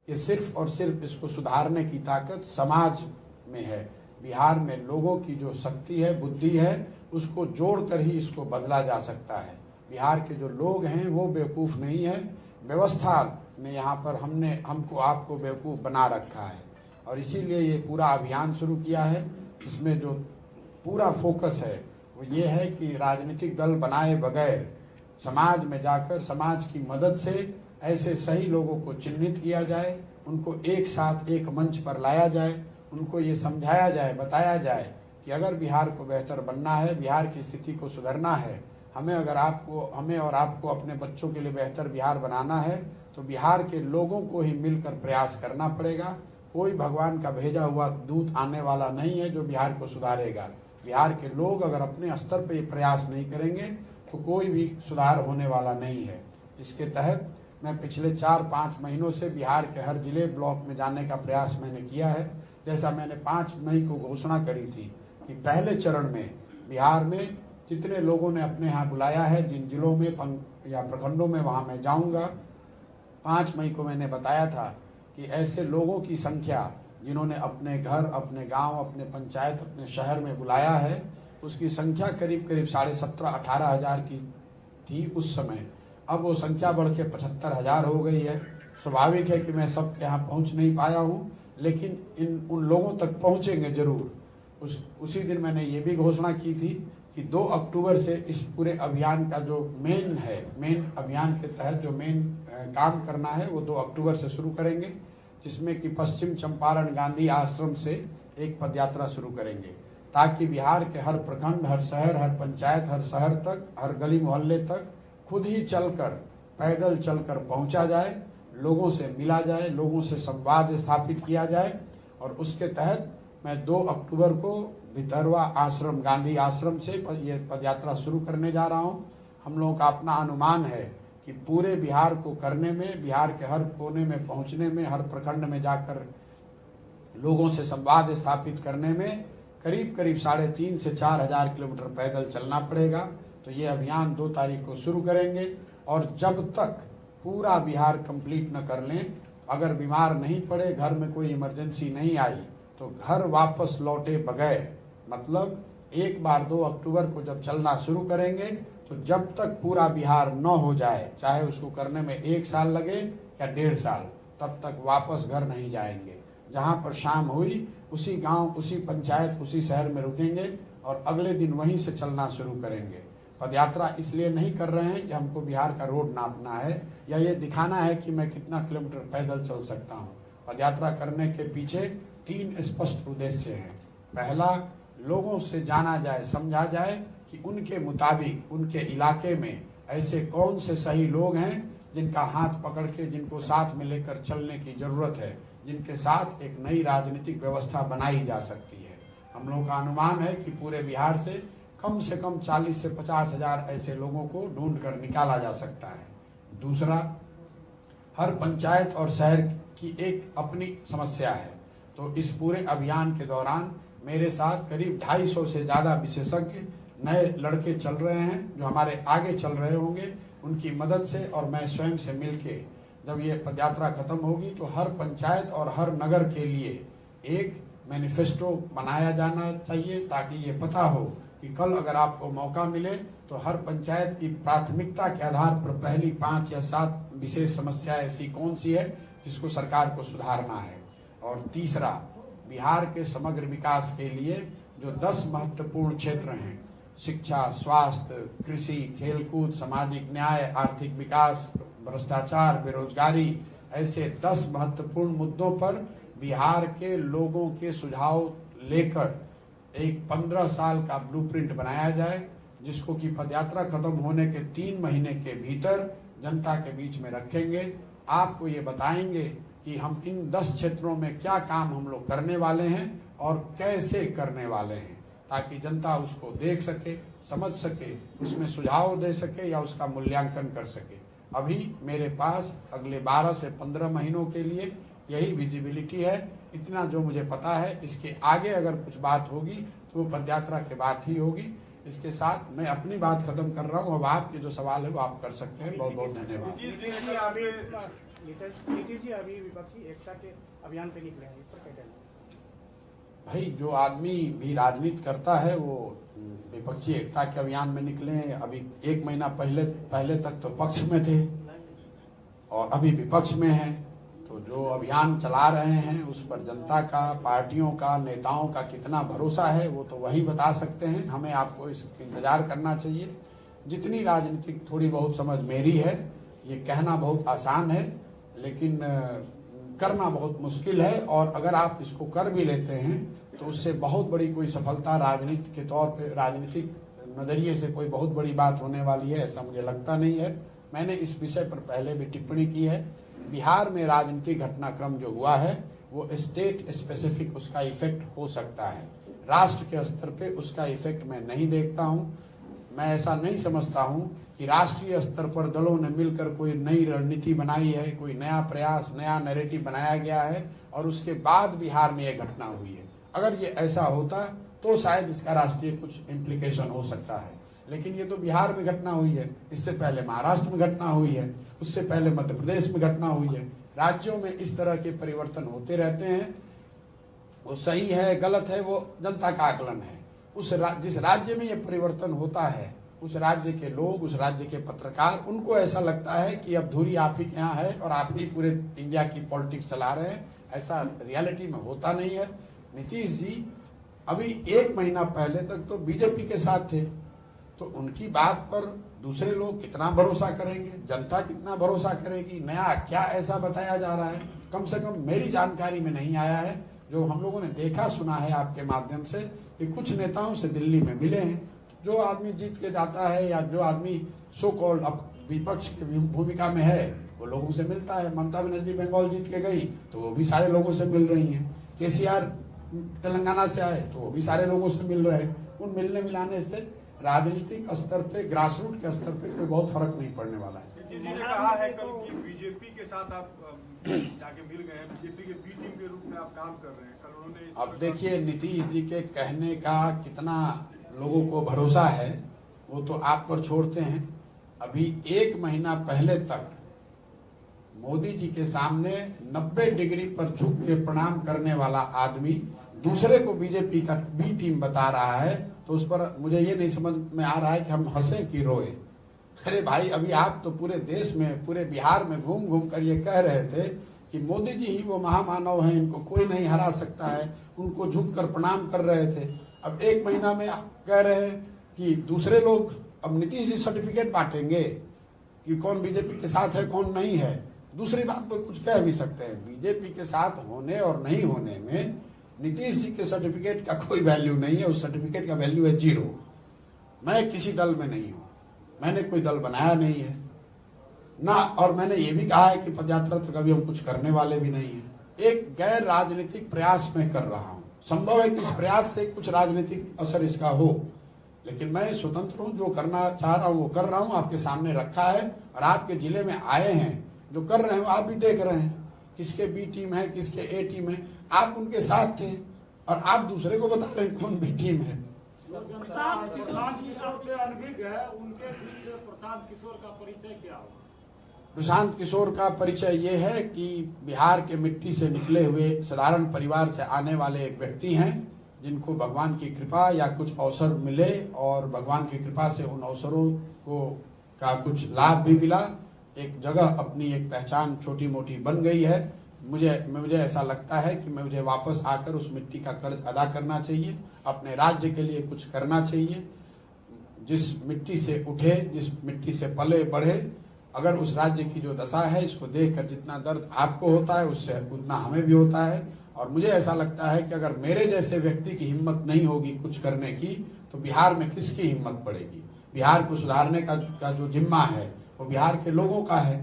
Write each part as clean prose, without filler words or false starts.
ये सिर्फ और सिर्फ इसको सुधारने की ताकत समाज में है। बिहार में लोगों की जो शक्ति है, बुद्धि है, उसको जोड़कर ही इसको बदला जा सकता है। बिहार के जो लोग हैं वो बेवकूफ़ नहीं है, व्यवस्था ने यहाँ पर हमको आपको बेवकूफ़ बना रखा है। और इसीलिए ये पूरा अभियान शुरू किया है। इसमें जो पूरा फोकस है वो ये है कि राजनीतिक दल बनाए बगैर समाज में जाकर समाज की मदद से ऐसे सही लोगों को चिन्हित किया जाए, उनको एक साथ एक मंच पर लाया जाए, उनको ये समझाया जाए, बताया जाए कि अगर बिहार को बेहतर बनना है, बिहार की स्थिति को सुधरना है, हमें और आपको अपने बच्चों के लिए बेहतर बिहार बनाना है, तो बिहार के लोगों को ही मिलकर प्रयास करना पड़ेगा। कोई भगवान का भेजा हुआ दूत आने वाला नहीं है जो बिहार को सुधारेगा। बिहार के लोग अगर अपने स्तर पर ये प्रयास नहीं करेंगे तो कोई भी सुधार होने वाला नहीं है। इसके तहत मैं पिछले 4-5 महीनों से बिहार के हर जिले ब्लॉक में जाने का प्रयास मैंने किया है। जैसा मैंने 5 मई को घोषणा करी थी कि पहले चरण में बिहार में जितने लोगों ने अपने यहाँ बुलाया है, जिन जिलों में या प्रखंडों में, वहाँ मैं जाऊँगा। 5 मई को मैंने बताया था कि ऐसे लोगों की संख्या जिन्होंने अपने घर, अपने गांव, अपने पंचायत, अपने शहर में बुलाया है, उसकी संख्या करीब 17,500-18 हज़ार की थी उस समय। अब वो संख्या बढ़ के 75,000 हो गई है। स्वाभाविक है कि मैं सबके यहाँ पहुँच नहीं पाया हूँ, लेकिन उन लोगों तक पहुँचेंगे जरूर। उसी दिन मैंने ये भी घोषणा की थी कि 2 अक्टूबर से इस पूरे अभियान का जो मेन अभियान के तहत जो मेन काम करना है वो 2 अक्टूबर से शुरू करेंगे, जिसमें कि पश्चिम चंपारण गांधी आश्रम से एक पदयात्रा शुरू करेंगे, ताकि बिहार के हर प्रखंड, हर शहर, हर पंचायत, हर शहर तक, हर गली मोहल्ले तक खुद ही चलकर, पैदल चलकर पहुंचा जाए, लोगों से मिला जाए, लोगों से संवाद स्थापित किया जाए। और उसके तहत मैं 2 अक्टूबर को भितरवा आश्रम, गांधी आश्रम से ये पदयात्रा शुरू करने जा रहा हूं। हम लोगों का अपना अनुमान है कि पूरे बिहार को करने में, बिहार के हर कोने में पहुंचने में, हर प्रखंड में जाकर लोगों से संवाद स्थापित करने में करीब 3,500 से 4,000 किलोमीटर पैदल चलना पड़ेगा। तो ये अभियान 2 तारीख को शुरू करेंगे और जब तक पूरा बिहार कंप्लीट न कर लें, अगर बीमार नहीं पड़े, घर में कोई इमरजेंसी नहीं आई, तो घर वापस लौटे बगैर, मतलब एक बार 2 अक्टूबर को जब चलना शुरू करेंगे तो जब तक पूरा बिहार न हो जाए, चाहे उसको करने में 1 साल लगे या 1.5 साल, तब तक वापस घर नहीं जाएंगे। जहाँ पर शाम हुई उसी गांव, उसी पंचायत, उसी शहर में रुकेंगे और अगले दिन वहीं से चलना शुरू करेंगे। पदयात्रा इसलिए नहीं कर रहे हैं कि हमको बिहार का रोड नापना है या ये दिखाना है कि मैं कितना किलोमीटर पैदल चल सकता हूँ। पदयात्रा करने के पीछे 3 स्पष्ट उद्देश्य हैं। पहला, लोगों से जाना जाए, समझा जाए कि उनके मुताबिक उनके इलाके में ऐसे कौन से सही लोग हैं जिनका हाथ पकड़ के, जिनको साथ में लेकर चलने की जरूरत है, जिनके साथ एक नई राजनीतिक व्यवस्था बनाई जा सकती है। हम लोगों का अनुमान है कि पूरे बिहार से कम 40 से 50 हज़ार ऐसे लोगों को ढूंढ कर निकाला जा सकता है। दूसरा, हर पंचायत और शहर की एक अपनी समस्या है, तो इस पूरे अभियान के दौरान मेरे साथ करीब 250 से ज़्यादा विशेषज्ञ नए लड़के चल रहे हैं जो हमारे आगे चल रहे होंगे। उनकी मदद से और मैं स्वयं से मिलके जब ये पदयात्रा खत्म होगी तो हर पंचायत और हर नगर के लिए एक मैनिफेस्टो बनाया जाना चाहिए, ताकि ये पता हो कि कल अगर आपको मौका मिले तो हर पंचायत की प्राथमिकता के आधार पर पहली 5 या 7 विशेष समस्या ऐसी कौन सी है जिसको सरकार को सुधारना है। और तीसरा, बिहार के समग्र विकास के लिए जो 10 महत्वपूर्ण क्षेत्र हैं, शिक्षा, स्वास्थ्य, कृषि, खेलकूद, सामाजिक न्याय, आर्थिक विकास, भ्रष्टाचार, बेरोजगारी, ऐसे 10 महत्वपूर्ण मुद्दों पर बिहार के लोगों के सुझाव लेकर एक 15 साल का ब्लूप्रिंट बनाया जाए, जिसको कि पदयात्रा खत्म होने के 3 महीने के भीतर जनता के बीच में रखेंगे। आपको ये बताएंगे कि हम इन 10 क्षेत्रों में क्या काम हम लोग करने वाले हैं और कैसे करने वाले हैं, ताकि जनता उसको देख सके, समझ सके, उसमें सुझाव दे सके या उसका मूल्यांकन कर सके। अभी मेरे पास अगले 12 से 15 महीनों के लिए यही विजिबिलिटी है। इतना जो मुझे पता है, इसके आगे अगर कुछ बात होगी तो वो पदयात्रा के बाद ही होगी। इसके साथ मैं अपनी बात खत्म कर रहा हूँ। अब आपके जो सवाल है वो आप कर सकते हैं। बहुत बहुत धन्यवाद। नीतीश जी अभी विपक्षी एकता के अभियान पे निकले हैं, इस पर क्या कहना है? भाई जो आदमी भी राजनीति करता है वो विपक्षी एकता के अभियान में निकले। अभी 1 महीना पहले तक तो पक्ष में थे और अभी विपक्ष में हैं, तो जो अभियान चला रहे हैं उस पर जनता का, पार्टियों का, नेताओं का कितना भरोसा है वो तो वही बता सकते हैं। हमें आपको इसका इंतजार करना चाहिए। जितनी राजनीतिक थोड़ी बहुत समझ मेरी है, ये कहना बहुत आसान है लेकिन करना बहुत मुश्किल है, और अगर आप इसको कर भी लेते हैं तो उससे बहुत बड़ी कोई सफलता राजनीति के तौर पे, राजनीतिक नजरिए से कोई बहुत बड़ी बात होने वाली है ऐसा मुझे लगता नहीं है। मैंने इस विषय पर पहले भी टिप्पणी की है। बिहार में राजनीतिक घटनाक्रम जो हुआ है वो स्टेट स्पेसिफिक उसका इफेक्ट हो सकता है, राष्ट्र के स्तर पे उसका इफेक्ट मैं नहीं देखता हूँ। मैं ऐसा नहीं समझता हूँ कि राष्ट्रीय स्तर पर दलों ने मिलकर कोई नई रणनीति बनाई है, कोई नया प्रयास, नया नैरेटिव बनाया गया है और उसके बाद बिहार में यह घटना हुई है। अगर ये ऐसा होता तो शायद इसका राष्ट्रीय कुछ इम्प्लीकेशन हो सकता है, लेकिन ये तो बिहार में घटना हुई है, इससे पहले महाराष्ट्र में घटना हुई है, उससे पहले मध्य प्रदेश में घटना हुई है। राज्यों में इस तरह के परिवर्तन होते रहते हैं। वो सही है गलत है वो जनता का आकलन है। जिस राज्य में ये परिवर्तन होता है उस राज्य के लोग, उस राज्य के पत्रकार, उनको ऐसा लगता है कि अब धुरी आप ही के यहाँ है और आप ही पूरे इंडिया की पॉलिटिक्स चला रहे हैं। ऐसा रियलिटी में होता नहीं है। नीतीश जी अभी 1 महीना पहले तक तो बीजेपी के साथ थे, तो उनकी बात पर दूसरे लोग कितना भरोसा करेंगे, जनता कितना भरोसा करेगी? नया क्या ऐसा बताया जा रहा है? कम से कम मेरी जानकारी में नहीं आया है। जो हम लोगों ने देखा सुना है आपके माध्यम से कि कुछ नेताओं से दिल्ली में मिले हैं। जो आदमी जीत के जाता है या जो आदमी सो कॉल्ड विपक्ष की भूमिका में है वो लोगों से मिलता है। ममता बनर्जी बंगाल जीत के गई तो वो भी सारे लोगों से मिल रही हैं। केसीआर तेलंगाना से आए तो वो भी सारे लोगों से मिल रहे हैं। उन मिलने मिलाने से राजनीतिक स्तर पे, ग्रास रूट के स्तर पे कोई बहुत फर्क नहीं पड़ने वाला है। नीतीश जी ने कहा है कल कि बीजेपी के साथ आप जाके मिल गए हैं, बीजेपी के बी टीम के रूप में आप काम कर रहे हैं। कल उन्होंने अब देखिए नीतीश जी के कहने का कितना लोगों को भरोसा है वो तो आप पर छोड़ते हैं। अभी 1 महीना पहले तक मोदी जी के सामने 90 डिग्री पर झुक के प्रणाम करने वाला आदमी दूसरे को बीजेपी का बी टीम बता रहा है, तो उस पर मुझे ये नहीं समझ में आ रहा है कि हम हंसे कि रोए। अरे भाई, अभी आप तो पूरे देश में, पूरे बिहार में घूम घूम कर ये कह रहे थे कि मोदी जी ही वो महामानव हैं, इनको कोई नहीं हरा सकता है, उनको झुक कर प्रणाम कर रहे थे। अब 1 महीना में आप कह रहे हैं कि दूसरे लोग, अब नीतीश जी सर्टिफिकेट बांटेंगे कि कौन बीजेपी के साथ है कौन नहीं है। दूसरी बात तो कुछ कह भी सकते हैं, बीजेपी के साथ होने और नहीं होने में नीतीश जी के सर्टिफिकेट का कोई वैल्यू नहीं है। उस सर्टिफिकेट का वैल्यू है 0। मैं किसी दल में नहीं हूं, मैंने कोई दल बनाया नहीं है ना, और मैंने ये भी कहा है कि पदयात्रा तो कभी हम कुछ करने वाले भी नहीं है। एक गैर राजनीतिक प्रयास मैं कर रहा हूं। संभव है कि इस प्रयास से कुछ राजनीतिक असर इसका हो, लेकिन मैं स्वतंत्र हूं, जो करना चाह रहा हूं वो कर रहा हूं। आपके सामने रखा है और आपके जिले में आए हैं, जो कर रहे हैं आप भी देख रहे हैं, किसके बी टीम है किसके ए टीम है। आप उनके साथ थे और आप दूसरे को बता रहे हैं कौन बी टीम है। प्रशांत किशोर से अनभिज्ञ है, उनके बीच प्रशांत किशोर का परिचय क्या होगा? प्रशांत किशोर का परिचय ये है कि बिहार के मिट्टी से निकले हुए साधारण परिवार से आने वाले एक व्यक्ति हैं, जिनको भगवान की कृपा या कुछ अवसर मिले और भगवान की कृपा से उन अवसरों को का कुछ लाभ भी मिला। एक जगह अपनी एक पहचान छोटी मोटी बन गई है। मुझे ऐसा लगता है कि मुझे वापस आकर उस मिट्टी का कर्ज अदा करना चाहिए, अपने राज्य के लिए कुछ करना चाहिए। जिस मिट्टी से उठे, जिस मिट्टी से पले बढ़े, अगर उस राज्य की जो दशा है इसको देखकर जितना दर्द आपको होता है उससे उतना हमें भी होता है। और मुझे ऐसा लगता है कि अगर मेरे जैसे व्यक्ति की हिम्मत नहीं होगी कुछ करने की, तो बिहार में किसकी हिम्मत पड़ेगी? बिहार को सुधारने का जो जिम्मा है वो बिहार के लोगों का है।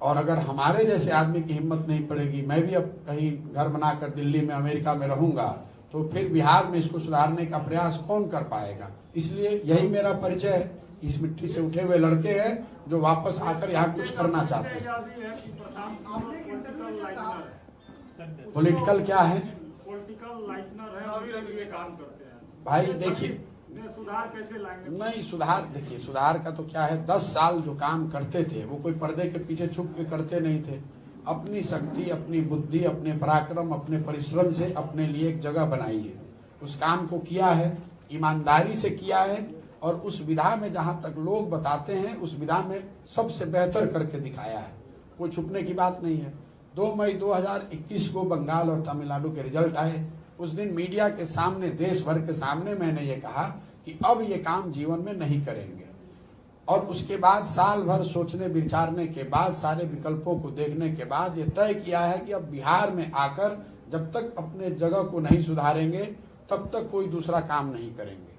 और अगर हमारे जैसे आदमी की हिम्मत नहीं पड़ेगी, मैं भी अब कहीं घर बनाकर दिल्ली में, अमेरिका में रहूंगा, तो फिर बिहार में इसको सुधारने का प्रयास कौन कर पाएगा? इसलिए यही मेरा परिचय है। इस मिट्टी से उठे हुए लड़के हैं जो वापस आकर यहाँ कुछ करना चाहते हैं। पॉलिटिकल क्या है? पॉलिटिकल लाइटनर है, अभी ये काम करते हैं। भाई देखिए, सुधार कैसे लाएंगे? नहीं, सुधार देखिए, सुधार का तो क्या है, 10 साल जो काम करते थे वो कोई पर्दे के पीछे छुप के करते नहीं थे। अपनी शक्ति, अपनी बुद्धि, अपने पराक्रम, अपने परिश्रम से अपने लिए एक जगह बनाई है। उस काम को किया है, ईमानदारी से किया है, और उस विधा में जहां तक लोग बताते हैं उस विधा में सबसे बेहतर करके दिखाया है। कोई छुपने की बात नहीं है। 2 मई 2021 को बंगाल और तमिलनाडु के रिजल्ट आए। उस दिन मीडिया के सामने, देश भर के सामने मैंने ये कहा कि अब ये काम जीवन में नहीं करेंगे, और उसके बाद साल भर सोचने विचारने के बाद, सारे विकल्पों को देखने के बाद ये तय किया है कि अब बिहार में आकर जब तक अपने जगह को नहीं सुधारेंगे तब तक कोई दूसरा काम नहीं करेंगे।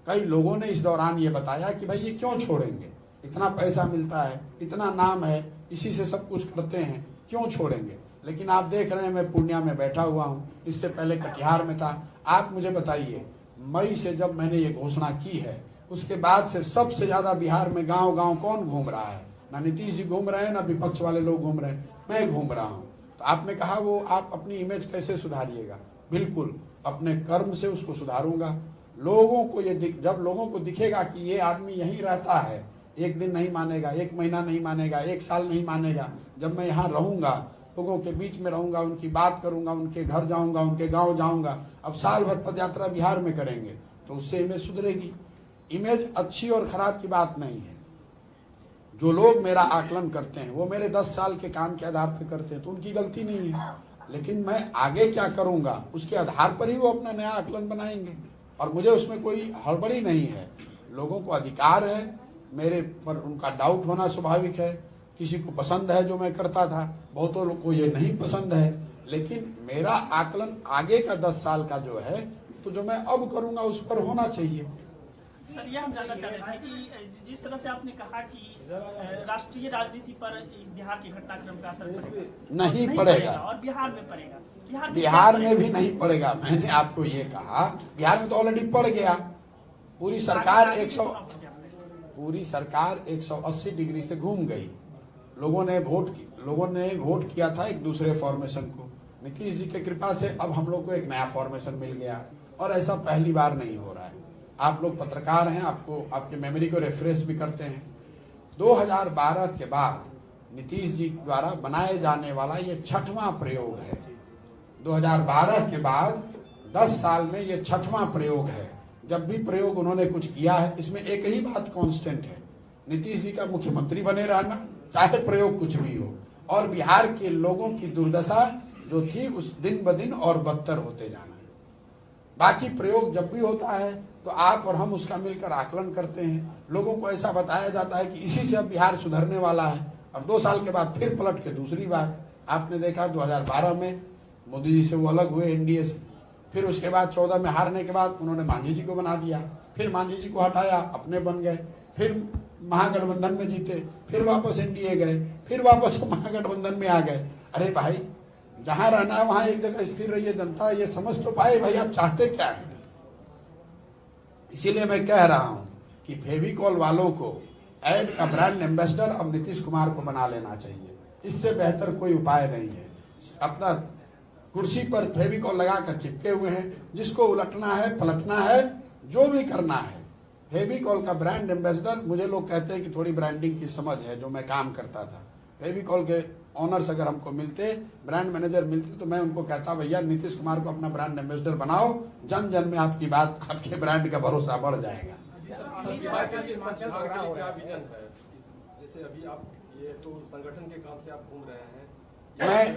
कई लोगों ने इस दौरान ये बताया कि भाई ये क्यों छोड़ेंगे, इतना पैसा मिलता है, इतना नाम है, इसी से सब कुछ करते हैं, क्यों छोड़ेंगे। लेकिन आप देख रहे हैं, मैं पूर्णिया में बैठा हुआ हूँ, इससे पहले कटिहार में था। आप मुझे बताइए, मई से जब मैंने ये घोषणा की है उसके बाद से सबसे ज्यादा बिहार में गांव गांव कौन घूम रहा है? ना नीतीश जी घूम रहे हैं, ना विपक्ष वाले लोग घूम रहे हैं, मैं घूम रहा हूं। तो आपने कहा वो आप अपनी इमेज कैसे सुधारिएगा? बिल्कुल अपने कर्म से उसको सुधारूंगा। लोगों को जब लोगों को दिखेगा कि ये आदमी यहीं रहता है, एक दिन नहीं मानेगा, एक महीना नहीं मानेगा, एक साल नहीं मानेगा, जब मैं यहाँ रहूंगा, लोगों के बीच में रहूंगा, उनकी बात करूंगा, उनके घर जाऊंगा, उनके गांव जाऊंगा। अब साल भर पद यात्रा बिहार में करेंगे तो उससे इमेज सुधरेगी। इमेज अच्छी और खराब की बात नहीं है। जो लोग मेरा आकलन करते हैं वो मेरे 10 साल के काम के आधार पर करते हैं, तो उनकी गलती नहीं है। लेकिन मैं आगे क्या करूंगा उसके आधार पर ही वो अपना नया आकलन बनाएंगे, और मुझे उसमें कोई हड़बड़ी नहीं है। लोगों को अधिकार है, मेरे पर उनका डाउट होना स्वाभाविक है। किसी को पसंद है जो मैं करता था, बहुतों लोग को ये नहीं पसंद है, लेकिन मेरा आकलन आगे का 10 साल का जो है, तो जो मैं अब करूंगा उस पर होना चाहिए। सर, यह हम जानना चाह रहे थे कि जिस तरह से आपने कहा कि राष्ट्रीय राजनीति पर बिहार के घटनाक्रम का असर नहीं पड़ेगा, और बिहार में पड़ेगा, बिहार में भी नहीं पड़ेगा। मैंने आपको ये कहा, बिहार में तो ऑलरेडी पड़ गया। पूरी सरकार 180 डिग्री से घूम गई। लोगों ने वोट किया था एक दूसरे फॉर्मेशन को। नीतीश जी की कृपा से अब हम लोग को एक नया फॉर्मेशन मिल गया, और ऐसा पहली बार नहीं हो रहा है। आप लोग पत्रकार हैं, आपको आपके मेमोरी को रिफ्रेश भी करते हैं। 2012 के बाद नीतीश जी द्वारा बनाए जाने वाला ये 6वां प्रयोग है। 2012 के बाद 10 साल में ये 6वां प्रयोग है। जब भी प्रयोग उन्होंने कुछ किया है, इसमें एक ही बात कांस्टेंट है, नीतीश जी का मुख्यमंत्री बने रहना, चाहे प्रयोग कुछ भी हो, और बिहार के लोगों की दुर्दशा जो थी उस दिन ब दिन और बदतर होते जाना। बाकी प्रयोग जब भी होता है तो आप और हम उसका मिलकर आकलन करते हैं। लोगों को ऐसा बताया जाता है कि इसी से अब बिहार सुधरने वाला है, और 2 साल के बाद फिर पलट के दूसरी बात। आपने देखा 2012 में मोदी जी से वो अलग हुए एनडीए से, फिर उसके बाद 14 में हारने के बाद उन्होंने मांझी जी को बना दिया, फिर मांझी जी को हटाया, अपने बन गए, फिर महागठबंधन में जीते, फिर वापस एनडीए गए, फिर वापस महागठबंधन में आ गए। अरे भाई, जहां रहना है वहां एक जगह स्थिर रहिए। जनता ये समझ तो पाए भाई आप चाहते क्या है। इसीलिए मैं कह रहा हूं कि फेविकॉल वालों को ऐड का ब्रांड एम्बेसडर अब नीतीश कुमार को बना लेना चाहिए। इससे बेहतर कोई उपाय नहीं है। अपना कुर्सी पर फेविकॉल लगाकर चिपके हुए हैं, जिसको उलटना है, पलटना है, जो भी करना है। फेविकॉल का ब्रांड एम्बेसडर, मुझे लोग कहते हैं कि थोड़ी ब्रांडिंग की समझ है, जो मैं काम करता था। फेविकॉल के ऑनर्स अगर हमको मिलते, ब्रांड मैनेजर मिलते, तो मैं उनको कहता भैया नीतीश कुमार को अपना ब्रांड एम्बेसडर बनाओ, जन जन में आपकी बात, आपके ब्रांड का भरोसा बढ़ जाएगा। जैसे अभी आप ये तो संगठन के काम से आप घूम रहे हैं,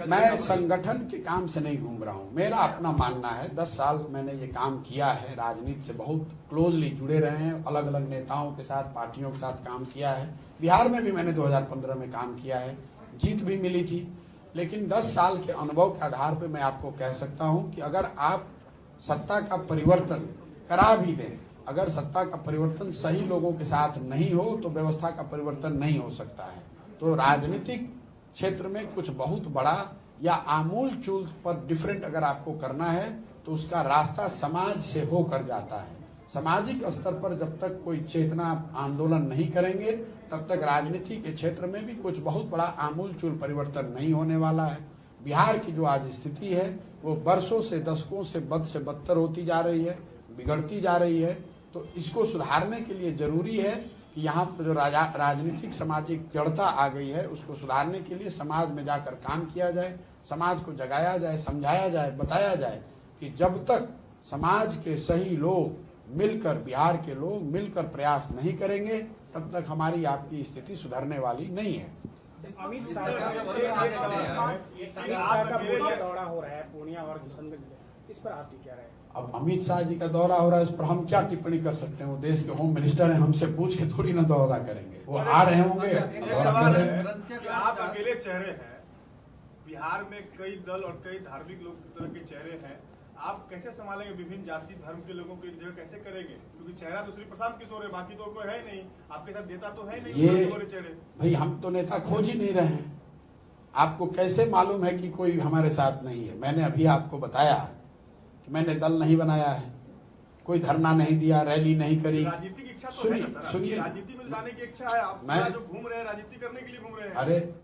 मैं संगठन के काम से नहीं घूम रहा हूँ। मेरा अपना मानना है, 10 साल मैंने ये काम किया है, राजनीति से बहुत क्लोजली जुड़े रहे हैं, अलग अलग नेताओं के साथ, पार्टियों के साथ काम किया है। बिहार में भी मैंने 2015 में काम किया है, जीत भी मिली थी। लेकिन 10 साल के अनुभव के आधार पर मैं आपको कह सकता हूँ कि अगर आप सत्ता का परिवर्तन करा भी दें, अगर सत्ता का परिवर्तन सही लोगों के साथ नहीं हो तो व्यवस्था का परिवर्तन नहीं हो सकता है। तो राजनीतिक क्षेत्र में कुछ बहुत बड़ा या आमूल चूल पर डिफरेंट अगर आपको करना है तो उसका रास्ता समाज से होकर जाता है। सामाजिक स्तर पर जब तक कोई चेतना आंदोलन नहीं करेंगे तब तक राजनीति के क्षेत्र में भी कुछ बहुत बड़ा आमूल चूल परिवर्तन नहीं होने वाला है। बिहार की जो आज स्थिति है वो वर्षों से, दशकों से बदतर होती जा रही है, बिगड़ती जा रही है। तो इसको सुधारने के लिए जरूरी है कि यहाँ पर जो राजनीतिक सामाजिक जड़ता आ गई है उसको सुधारने के लिए समाज में जाकर काम किया जाए, समाज को जगाया जाए, समझाया जाए, बताया जाए कि जब तक समाज के सही लोग मिलकर, बिहार के लोग मिलकर प्रयास नहीं करेंगे तब तक हमारी आपकी स्थिति सुधरने वाली नहीं है। अमित शाह का पूर्णिया दौरा हो रहा है, पूर्णिया और किशनगंज, इस पर आपकी क्या राय है? अब अमित शाह जी का दौरा हो रहा है, इस पर हम क्या टिप्पणी कर सकते हैं? वो देश के होम मिनिस्टर हैं, हमसे पूछ के थोड़ी ना दौरा करेंगे। वो आ रहे होंगे, दौरा कर रहे हैं। आप अकेले चेहरे हैं, बिहार में कई दल और कई धार्मिक लोग तरह के चेहरे हैं, आप कैसे संभालेंगे? विभिन्न जाति धर्म के लोगों को एक जगह कैसे करेंगे? क्योंकि चेहरा तो श्री प्रशांत किशोर है, बाकी तो कोई है नहीं, आपके साथ नेता तो है नहीं। ये चेहरे भाई हम तो नेता खोज ही नहीं रहे हैं। आपको कैसे मालूम है कि कोई हमारे साथ नहीं है? मैंने अभी आपको बताया कि मैंने दल नहीं बनाया है, कोई धरना नहीं दिया, रैली नहीं करी। राजनीतिक इच्छा तो सुनिए है ना सर? सुनिए, राजनीति में जाने की इच्छा है, आप मैं जो घूम रहे हैं राजनीति करने के लिए घूम रहे हैं। अरे